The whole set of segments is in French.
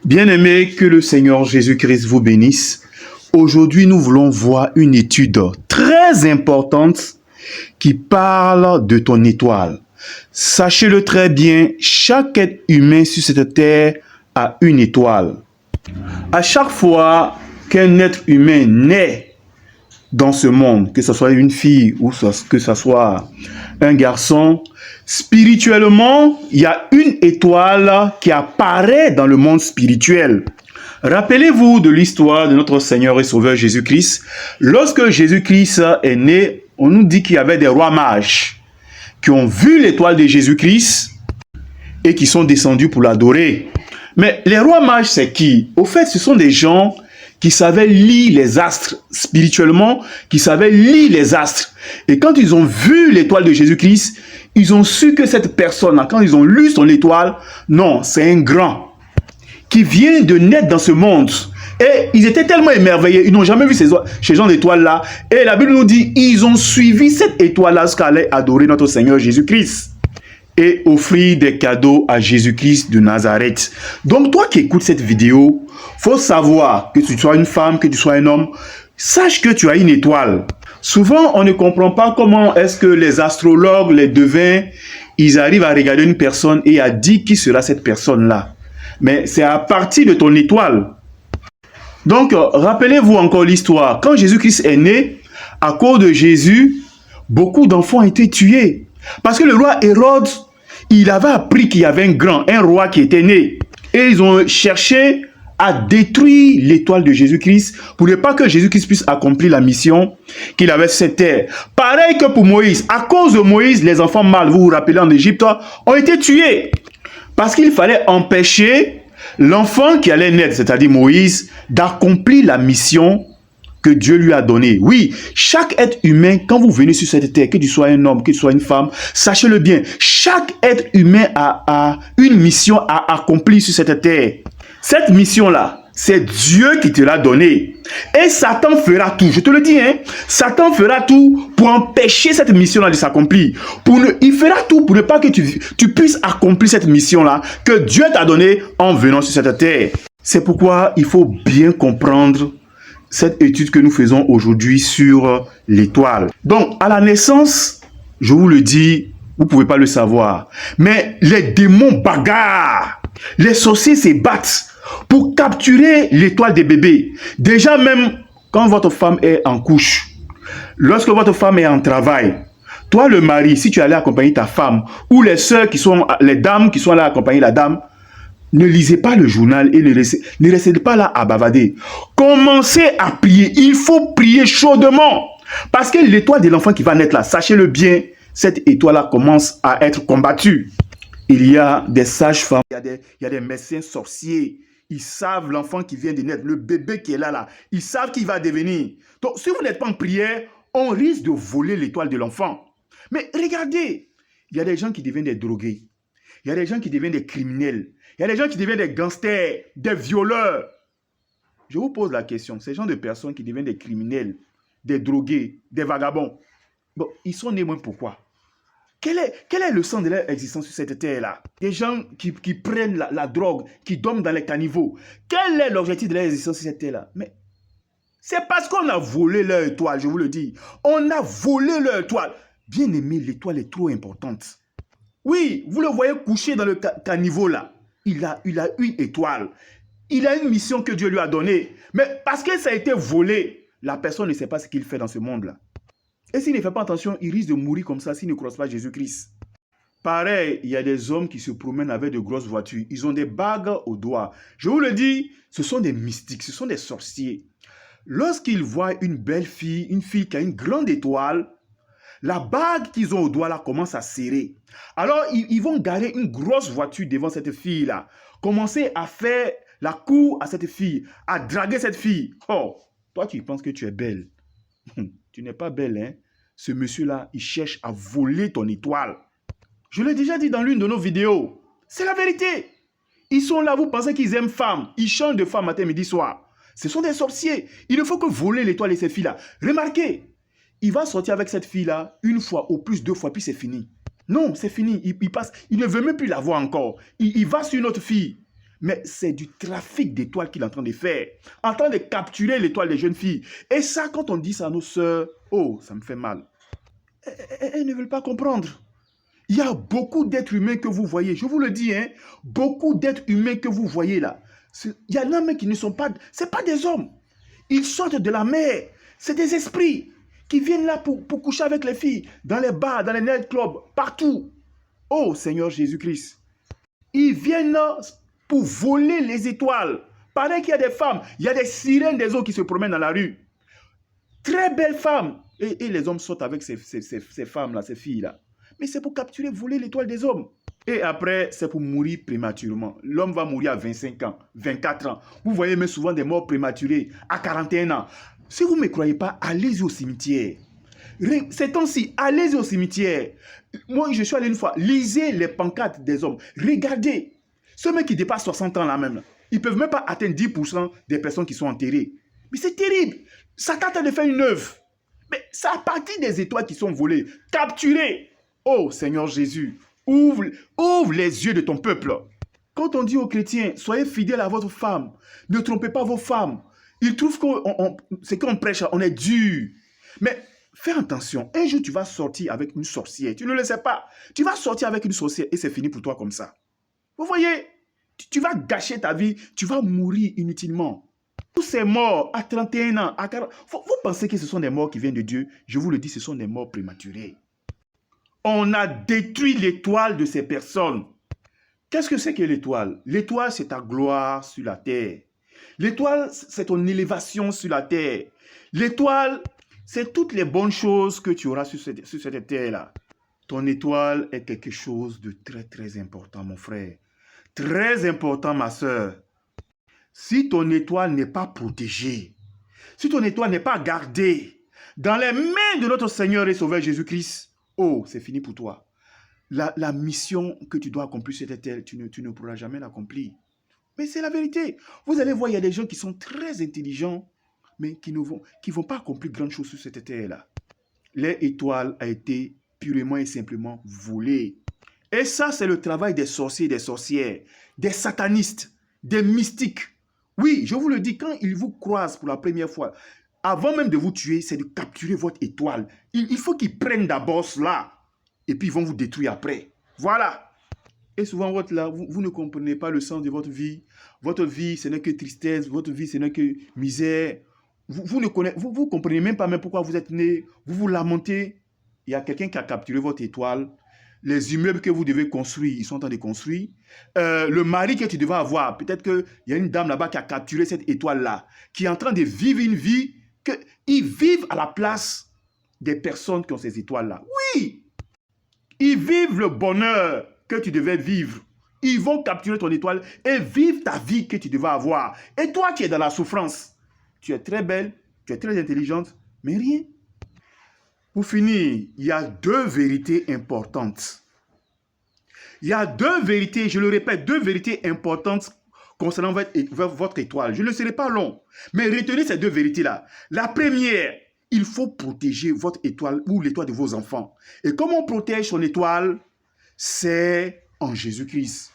Bien-aimés, que le Seigneur Jésus-Christ vous bénisse. Aujourd'hui, nous voulons voir une étude très importante qui parle de ton étoile. Sachez-le très bien, chaque être humain sur cette terre a une étoile. À chaque fois qu'un être humain naît dans ce monde, que ce soit une fille ou que ce soit un garçon, spirituellement, il y a une étoile qui apparaît dans le monde spirituel. Rappelez-vous de l'histoire de notre Seigneur et Sauveur Jésus-Christ. Lorsque Jésus-Christ est né, on nous dit qu'il y avait des rois mages qui ont vu l'étoile de Jésus-Christ et qui sont descendus pour l'adorer. Mais les rois mages, c'est qui? Au fait, ce sont des gens qui savaient lire les astres spirituellement, qui savaient lire les astres. Et quand ils ont vu l'étoile de Jésus-Christ, ils ont su que cette personne-là, quand ils ont lu son étoile, non, c'est un grand qui vient de naître dans ce monde. Et ils étaient tellement émerveillés, ils n'ont jamais vu ces gens d'étoiles-là. Et la Bible nous dit, ils ont suivi cette étoile-là jusqu'à aller adorer notre Seigneur Jésus-Christ et offrir des cadeaux à Jésus-Christ de Nazareth. Donc toi qui écoutes cette vidéo, faut savoir que tu sois une femme, que tu sois un homme, sache que tu as une étoile. Souvent, on ne comprend pas comment est-ce que les astrologues, les devins, ils arrivent à regarder une personne et à dire qui sera cette personne-là. Mais c'est à partir de ton étoile. Donc, rappelez-vous encore l'histoire. Quand Jésus-Christ est né, à cause de Jésus, beaucoup d'enfants ont été tués. Parce que le roi Hérode, il avait appris qu'il y avait un roi qui était né. Et ils ont cherché à détruire l'étoile de Jésus-Christ pour ne pas que Jésus-Christ puisse accomplir la mission qu'il avait sur cette terre. Pareil que pour Moïse. À cause de Moïse, les enfants mâles, vous vous rappelez en Égypte, ont été tués. Parce qu'il fallait empêcher l'enfant qui allait naître, c'est-à-dire Moïse, d'accomplir la mission que Dieu lui a donnée. Oui, chaque être humain, quand vous venez sur cette terre, que tu sois un homme, que tu sois une femme, sachez-le bien, chaque être humain a une mission à accomplir sur cette terre. Cette mission-là, c'est Dieu qui te l'a donnée. Et Satan fera tout, je te le dis, hein, Satan fera tout pour empêcher cette mission-là de s'accomplir. Il fera tout pour ne pas que tu puisses accomplir cette mission-là que Dieu t'a donnée en venant sur cette terre. C'est pourquoi il faut bien comprendre cette étude que nous faisons aujourd'hui sur l'étoile. Donc, à la naissance, je vous le dis, vous ne pouvez pas le savoir, mais les démons bagarrent, les sorciers se battent pour capturer l'étoile des bébés. Déjà même, quand votre femme est en couche, lorsque votre femme est en travail, toi le mari, si tu allais accompagner ta femme, ou les sœurs les dames qui sont là accompagner la dame, ne lisez pas le journal et ne restez pas là à bavader. Commencez à prier. Il faut prier chaudement. Parce que l'étoile de l'enfant qui va naître là, sachez-le bien, cette étoile-là commence à être combattue. Il y a des sages-femmes, il y a des médecins sorciers. Ils savent l'enfant qui vient de naître, le bébé qui est là. Ils savent qu'il va devenir. Donc, si vous n'êtes pas en prière, on risque de voler l'étoile de l'enfant. Mais regardez, il y a des gens qui deviennent des drogués. Il y a des gens qui deviennent des criminels. Il y a des gens qui deviennent des gangsters, des violeurs. Je vous pose la question, ces gens de personnes qui deviennent des criminels, des drogués, des vagabonds, bon, ils sont nés moins pourquoi? Quel est le sens de leur existence sur cette terre-là? Des gens qui prennent la drogue, qui dorment dans les caniveaux. Quel est l'objectif de leur existence sur cette terre-là? Mais c'est parce qu'on a volé leur étoile, je vous le dis. On a volé leur étoile. Bien aimé, l'étoile est trop importante. Oui, vous le voyez couché dans le caniveau là. Il a une étoile. Il a une mission que Dieu lui a donnée. Mais parce que ça a été volé, la personne ne sait pas ce qu'il fait dans ce monde-là. Et s'il ne fait pas attention, il risque de mourir comme ça s'il ne croise pas Jésus-Christ. Pareil, il y a des hommes qui se promènent avec de grosses voitures. Ils ont des bagues au doigt. Je vous le dis, ce sont des mystiques, ce sont des sorciers. Lorsqu'ils voient une belle fille, une fille qui a une grande étoile, la bague qu'ils ont au doigt là commence à serrer. Alors, ils vont garer une grosse voiture devant cette fille-là. Commencer à faire la cour à cette fille, à draguer cette fille. Oh, toi, tu penses que tu es belle. Tu n'es pas belle, hein? Ce monsieur-là, il cherche à voler ton étoile. Je l'ai déjà dit dans l'une de nos vidéos. C'est la vérité. Ils sont là, vous pensez qu'ils aiment femmes. Ils changent de femme matin, midi, soir. Ce sont des sorciers. Il ne faut que voler l'étoile de ces filles-là. Remarquez. Il va sortir avec cette fille-là une fois, au plus 2 fois, puis c'est fini. Non, c'est fini. Il passe. Il ne veut même plus la voir encore. Il va sur une autre fille. Mais c'est du trafic d'étoiles qu'il est en train de faire. En train de capturer l'étoile des jeunes filles. Et ça, quand on dit ça à nos sœurs, oh, ça me fait mal. Elles ne veulent pas comprendre. Il y a beaucoup d'êtres humains que vous voyez. Je vous le dis, hein. Beaucoup d'êtres humains que vous voyez là. Il y en a même qui ne sont pas... Ce pas des hommes. Ils sortent de la mer. C'est des esprits qui viennent là pour coucher avec les filles. Dans les bars, dans les nightclubs, partout. Oh Seigneur Jésus-Christ. Ils viennent pour voler les étoiles. Pareil qu'il y a des femmes. Il y a des sirènes des eaux qui se promènent dans la rue. Très belles femmes. Et les hommes sortent avec ces femmes-là, ces filles-là. Mais c'est pour capturer, voler l'étoile des hommes. Et après, c'est pour mourir prématurément. L'homme va mourir à 25 ans, 24 ans. Vous voyez même souvent des morts prématurées à 41 ans. Si vous ne me croyez pas, allez au cimetière. Ces temps-ci, allez au cimetière. Moi, je suis allé une fois. Lisez les pancartes des hommes. Regardez. Ceux mecs qui dépassent 60 ans là même, ils ne peuvent même pas atteindre 10% des personnes qui sont enterrées. Mais c'est terrible. Satan tente de faire une œuvre. Mais c'est à partir des étoiles qui sont volées, capturées. Oh Seigneur Jésus, ouvre les yeux de ton peuple. Quand on dit aux chrétiens, soyez fidèles à votre femme, ne trompez pas vos femmes. Ils trouvent que ce qu'on prêche, on est dur. Mais fais attention, un jour tu vas sortir avec une sorcière, tu ne le sais pas. Tu vas sortir avec une sorcière et c'est fini pour toi comme ça. Vous voyez, tu vas gâcher ta vie, tu vas mourir inutilement. Tous ces morts à 31 ans, à 40, vous pensez que ce sont des morts qui viennent de Dieu? Je vous le dis, ce sont des morts prématurées. On a détruit l'étoile de ces personnes. Qu'est-ce que c'est que l'étoile? L'étoile, c'est ta gloire sur la terre. L'étoile, c'est ton élévation sur la terre. L'étoile, c'est toutes les bonnes choses que tu auras sur cette terre-là. Ton étoile est quelque chose de très, très important, mon frère. Très important, ma soeur. Si ton étoile n'est pas protégée, si ton étoile n'est pas gardée dans les mains de notre Seigneur et Sauveur Jésus-Christ, oh, c'est fini pour toi. La mission que tu dois accomplir sur cette terre, tu ne pourras jamais l'accomplir. Mais c'est la vérité. Vous allez voir, il y a des gens qui sont très intelligents, mais qui ne vont pas accomplir grand chose sur cette terre-là. L'étoile a été purement et simplement volée. Et ça, c'est le travail des sorciers, des sorcières, des satanistes, des mystiques. Oui, je vous le dis, quand ils vous croisent pour la première fois, avant même de vous tuer, c'est de capturer votre étoile. Il faut qu'ils prennent d'abord cela. Et puis ils vont vous détruire après. Voilà. Et souvent, vous ne comprenez pas le sens de votre vie. Votre vie, ce n'est que tristesse. Votre vie, ce n'est que misère. Vous ne comprenez même pas pourquoi vous êtes né. Vous vous lamentez. Il y a quelqu'un qui a capturé votre étoile. Les immeubles que vous devez construire, ils sont en train de construire. Le mari que tu devais avoir, peut-être qu'il y a une dame là-bas qui a capturé cette étoile-là, qui est en train de vivre une vie qu'ils vivent à la place des personnes qui ont ces étoiles-là. Oui! Ils vivent le bonheur que tu devais vivre. Ils vont capturer ton étoile et vivre ta vie que tu devais avoir. Et toi qui es dans la souffrance, tu es très belle, tu es très intelligente, mais rien. Pour finir, il y a deux vérités importantes. Il y a deux vérités, je le répète, deux vérités importantes concernant votre étoile. Je ne serai pas long, mais retenez ces deux vérités-là. La première, il faut protéger votre étoile ou l'étoile de vos enfants. Et comment on protège son étoile? C'est en Jésus-Christ.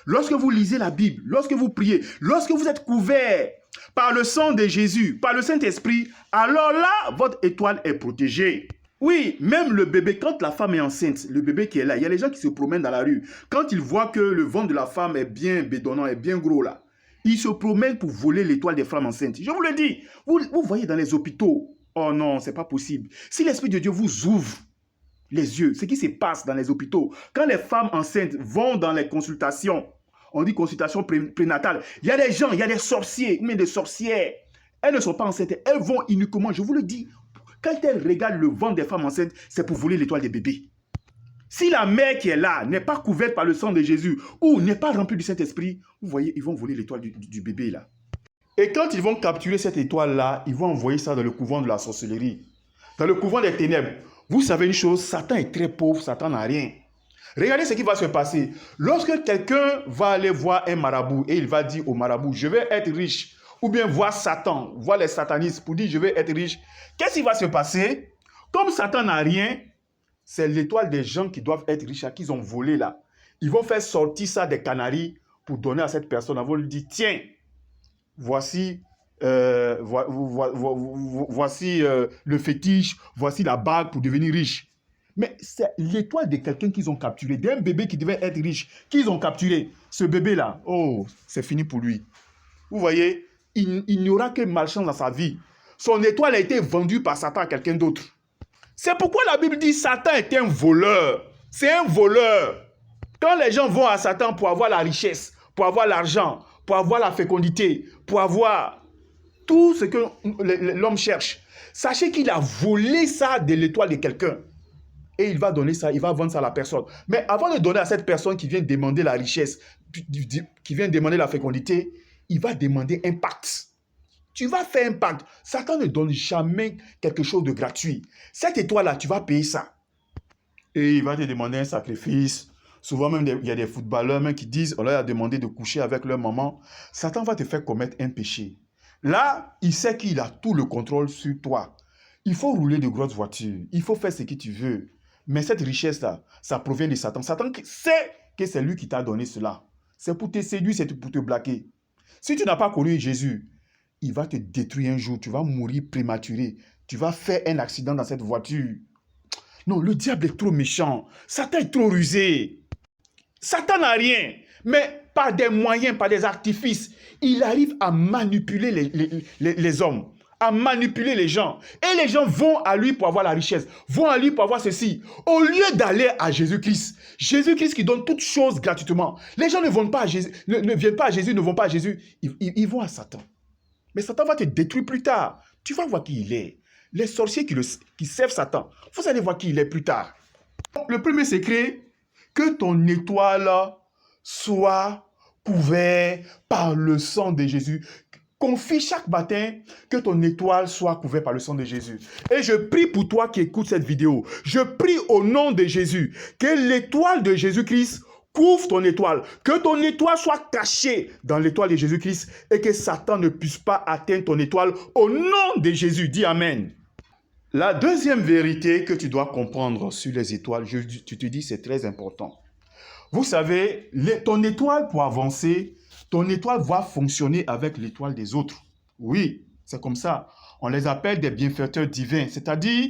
Lorsque vous lisez la Bible, lorsque vous priez, lorsque vous êtes couvert par le sang de Jésus, par le Saint-Esprit, alors là, votre étoile est protégée. Oui, même le bébé, quand la femme est enceinte, le bébé qui est là, il y a les gens qui se promènent dans la rue. Quand ils voient que le ventre de la femme est bien bédonnant, est bien gros là, ils se promènent pour voler l'étoile des femmes enceintes. Je vous le dis, vous voyez dans les hôpitaux, oh non, c'est pas possible. Si l'Esprit de Dieu vous ouvre les yeux, ce qui se passe dans les hôpitaux, quand les femmes enceintes vont dans les consultations, on dit consultation prénatale, il y a des gens, il y a des sorciers, mais des sorcières, elles ne sont pas enceintes, elles vont uniquement, je vous le dis, quand elles regardent le ventre des femmes enceintes, c'est pour voler l'étoile des bébés. Si la mère qui est là n'est pas couverte par le sang de Jésus ou n'est pas remplie du Saint-Esprit, vous voyez, ils vont voler l'étoile du bébé là. Et quand ils vont capturer cette étoile-là, ils vont envoyer ça dans le couvent de la sorcellerie, dans le couvent des ténèbres. Vous savez une chose, Satan est très pauvre, Satan n'a rien. Regardez ce qui va se passer. Lorsque quelqu'un va aller voir un marabout et il va dire au marabout, je vais être riche, ou bien voir Satan, voir les satanistes pour dire je vais être riche, qu'est-ce qui va se passer? Comme Satan n'a rien, c'est l'étoile des gens qui doivent être riches, à qui ils ont volé là. Ils vont faire sortir ça des canaries pour donner à cette personne. Avant de lui dire, tiens, voici, voici le fétiche, voici la bague pour devenir riche. Mais c'est l'étoile de quelqu'un qu'ils ont capturé, d'un bébé qui devait être riche, qu'ils ont capturé. Ce bébé-là, oh, c'est fini pour lui. Vous voyez, il n'y aura que malchance dans sa vie. Son étoile a été vendue par Satan à quelqu'un d'autre. C'est pourquoi la Bible dit Satan est un voleur. C'est un voleur. Quand les gens vont à Satan pour avoir la richesse, pour avoir l'argent, pour avoir la fécondité, pour avoir tout ce que l'homme cherche, sachez qu'il a volé ça de l'étoile de quelqu'un. Et il va donner ça, il va vendre ça à la personne. Mais avant de donner à cette personne qui vient demander la richesse, qui vient demander la fécondité, il va demander un pacte. Tu vas faire un pacte. Satan ne donne jamais quelque chose de gratuit. Cette étoile-là, tu vas payer ça. Et il va te demander un sacrifice. Souvent même, il y a des footballeurs même qui disent, on leur a demandé de coucher avec leur maman. Satan va te faire commettre un péché. Là, il sait qu'il a tout le contrôle sur toi. Il faut rouler de grosses voitures. Il faut faire ce que tu veux. Mais cette richesse-là, ça provient de Satan. Satan sait que c'est lui qui t'a donné cela. C'est pour te séduire, c'est pour te blaguer. Si tu n'as pas connu Jésus, il va te détruire un jour. Tu vas mourir prématuré. Tu vas faire un accident dans cette voiture. Non, le diable est trop méchant. Satan est trop rusé. Satan n'a rien. Mais par des moyens, par des artifices, il arrive à manipuler les hommes, à manipuler les gens. Et les gens vont à lui pour avoir la richesse, vont à lui pour avoir ceci. Au lieu d'aller à Jésus-Christ, Jésus-Christ qui donne toutes choses gratuitement. Les gens ne vont pas à Jésus, ne viennent pas à Jésus, ne vont pas à Jésus. Ils vont à Satan. Mais Satan va te détruire plus tard. Tu vas voir qui il est. Les sorciers qui servent Satan, vous allez voir qui il est plus tard. Le premier secret, que ton étoile soit couverte par le sang de Jésus. Confie chaque matin que ton étoile soit couverte par le sang de Jésus. Et je prie pour toi qui écoutes cette vidéo. Je prie au nom de Jésus que l'étoile de Jésus-Christ couvre ton étoile. Que ton étoile soit cachée dans l'étoile de Jésus-Christ et que Satan ne puisse pas atteindre ton étoile au nom de Jésus. Dis Amen. La deuxième vérité que tu dois comprendre sur les étoiles, tu te dis c'est très important. Vous savez, ton étoile pour avancer, ton étoile va fonctionner avec l'étoile des autres. Oui, c'est comme ça. On les appelle des bienfaiteurs divins. C'est-à-dire,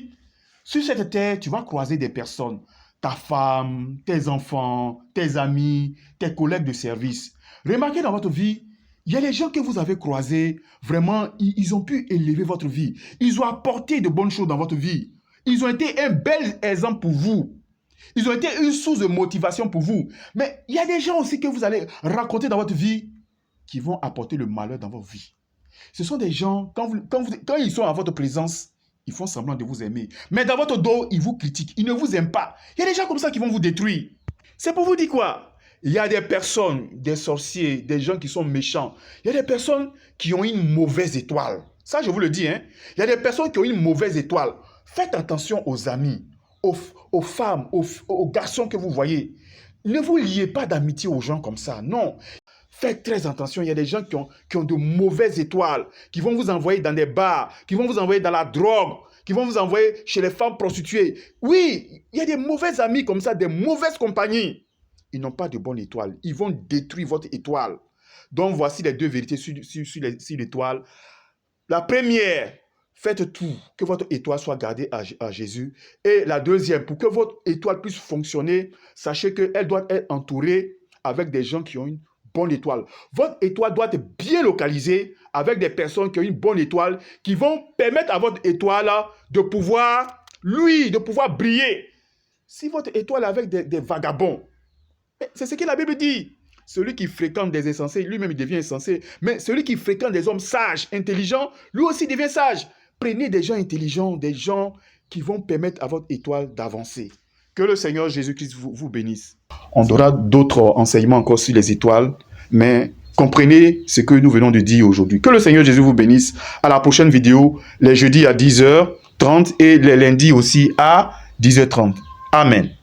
sur cette terre, tu vas croiser des personnes. Ta femme, tes enfants, tes amis, tes collègues de service. Remarquez dans votre vie, il y a les gens que vous avez croisés, vraiment, ils ont pu élever votre vie. Ils ont apporté de bonnes choses dans votre vie. Ils ont été un bel exemple pour vous. Ils ont été une source de motivation pour vous. Mais il y a des gens aussi que vous allez rencontrer dans votre vie qui vont apporter le malheur dans votre vie. Ce sont des gens, quand ils sont à votre présence, ils font semblant de vous aimer. Mais dans votre dos, ils vous critiquent. Ils ne vous aiment pas. Il y a des gens comme ça qui vont vous détruire. C'est pour vous dire quoi? Il y a des personnes, des sorciers, des gens qui sont méchants. Il y a des personnes qui ont une mauvaise étoile. Ça, je vous le dis. Hein? Il y a des personnes qui ont une mauvaise étoile. Faites attention aux amis, aux femmes, aux garçons que vous voyez. Ne vous liez pas d'amitié aux gens comme ça. Non. Faites très attention. Il y a des gens qui ont de mauvaises étoiles, qui vont vous envoyer dans des bars, qui vont vous envoyer dans la drogue, qui vont vous envoyer chez les femmes prostituées. Oui, il y a des mauvais amis comme ça, des mauvaises compagnies. Ils n'ont pas de bonne étoile. Ils vont détruire votre étoile. Donc, voici les deux vérités sur l'étoile. La première, faites tout que votre étoile soit gardée à Jésus. Et la deuxième, pour que votre étoile puisse fonctionner, sachez qu'elle doit être entourée avec des gens qui ont une bonne étoile. Votre étoile doit être bien localisée avec des personnes qui ont une bonne étoile, qui vont permettre à votre étoile de pouvoir briller. Si votre étoile est avec des vagabonds, c'est ce que la Bible dit. Celui qui fréquente des insensés, lui-même il devient insensé. Mais celui qui fréquente des hommes sages, intelligents, lui aussi devient sage. Prenez des gens intelligents, des gens qui vont permettre à votre étoile d'avancer. Que le Seigneur Jésus-Christ vous bénisse. On aura d'autres enseignements encore sur les étoiles, mais comprenez ce que nous venons de dire aujourd'hui. Que le Seigneur Jésus vous bénisse. À la prochaine vidéo, les jeudis à 10h30 et les lundis aussi à 10h30. Amen.